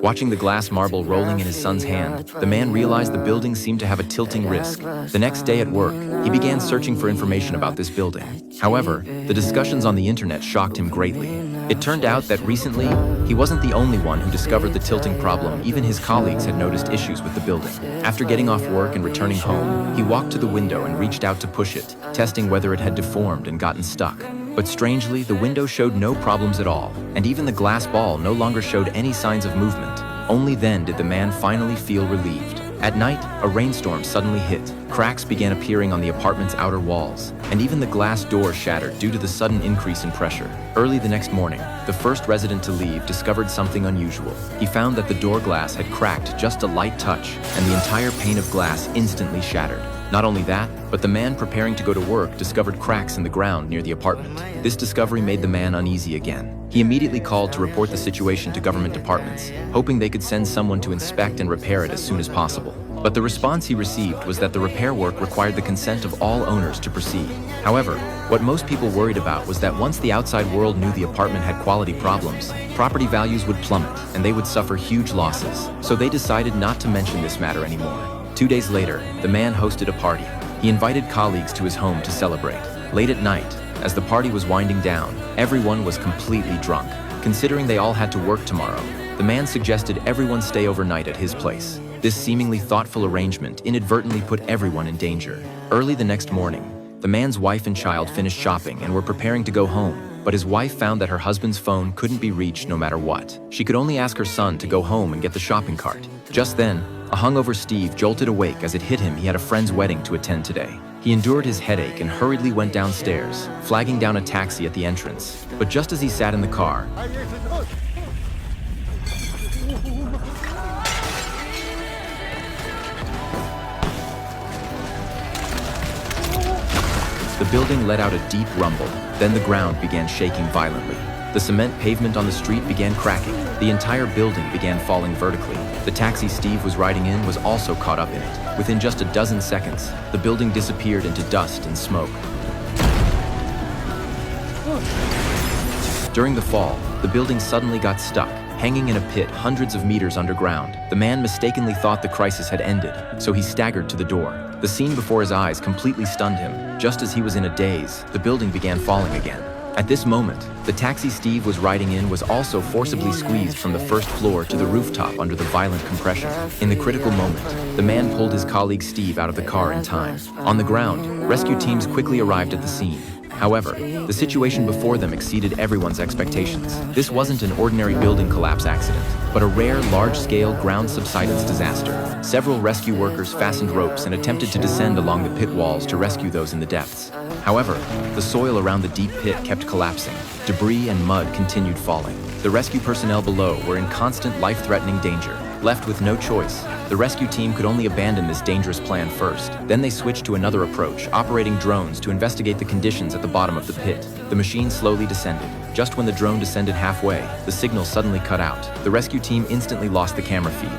Watching the glass marble rolling in his son's hand, the man realized the building seemed to have a tilting risk. The next day at work, he began searching for information about this building. However, the discussions on the internet shocked him greatly. It turned out that recently, he wasn't the only one who discovered the tilting problem. Even his colleagues had noticed issues with the building. After getting off work and returning home, he walked to the window and reached out to push it, testing whether it had deformed and gotten stuck. But strangely, the window showed no problems at all, and even the glass ball no longer showed any signs of movement. Only then did the man finally feel relieved. At night, a rainstorm suddenly hit. Cracks began appearing on the apartment's outer walls, and even the glass door shattered due to the sudden increase in pressure. Early the next morning, the first resident to leave discovered something unusual. He found that the door glass had cracked just a light touch, and the entire pane of glass instantly shattered. Not only that, but the man preparing to go to work discovered cracks in the ground near the apartment. This discovery made the man uneasy again. He immediately called to report the situation to government departments, hoping they could send someone to inspect and repair it as soon as possible. But the response he received was that the repair work required the consent of all owners to proceed. However, what most people worried about was that once the outside world knew the apartment had quality problems, property values would plummet and they would suffer huge losses. So they decided not to mention this matter anymore. 2 days later, the man hosted a party. He invited colleagues to his home to celebrate. Late at night, as the party was winding down, everyone was completely drunk. Considering they all had to work tomorrow, the man suggested everyone stay overnight at his place. This seemingly thoughtful arrangement inadvertently put everyone in danger. Early the next morning, the man's wife and child finished shopping and were preparing to go home, but his wife found that her husband's phone couldn't be reached no matter what. She could only ask her son to go home and get the shopping cart. Just then, a hungover Steve jolted awake as it hit him he had a friend's wedding to attend today. He endured his headache and hurriedly went downstairs, flagging down a taxi at the entrance. But just as he sat in the car, the building let out a deep rumble. Then the ground began shaking violently. The cement pavement on the street began cracking. The entire building began falling vertically. The taxi Steve was riding in was also caught up in it. Within just a dozen seconds, the building disappeared into dust and smoke. During the fall, the building suddenly got stuck, hanging in a pit hundreds of meters underground. The man mistakenly thought the crisis had ended, so he staggered to the door. The scene before his eyes completely stunned him. Just as he was in a daze, the building began falling again. At this moment, the taxi Steve was riding in was also forcibly squeezed from the first floor to the rooftop under the violent compression. In the critical moment, the man pulled his colleague Steve out of the car in time. On the ground, rescue teams quickly arrived at the scene. However, the situation before them exceeded everyone's expectations. This wasn't an ordinary building collapse accident, but a rare, large-scale ground subsidence disaster. Several rescue workers fastened ropes and attempted to descend along the pit walls to rescue those in the depths. However, the soil around the deep pit kept collapsing. Debris and mud continued falling. The rescue personnel below were in constant life-threatening danger. Left with no choice, the rescue team could only abandon this dangerous plan first. Then they switched to another approach, operating drones to investigate the conditions at the bottom of the pit. The machine slowly descended. Just when the drone descended halfway, the signal suddenly cut out. The rescue team instantly lost the camera feed.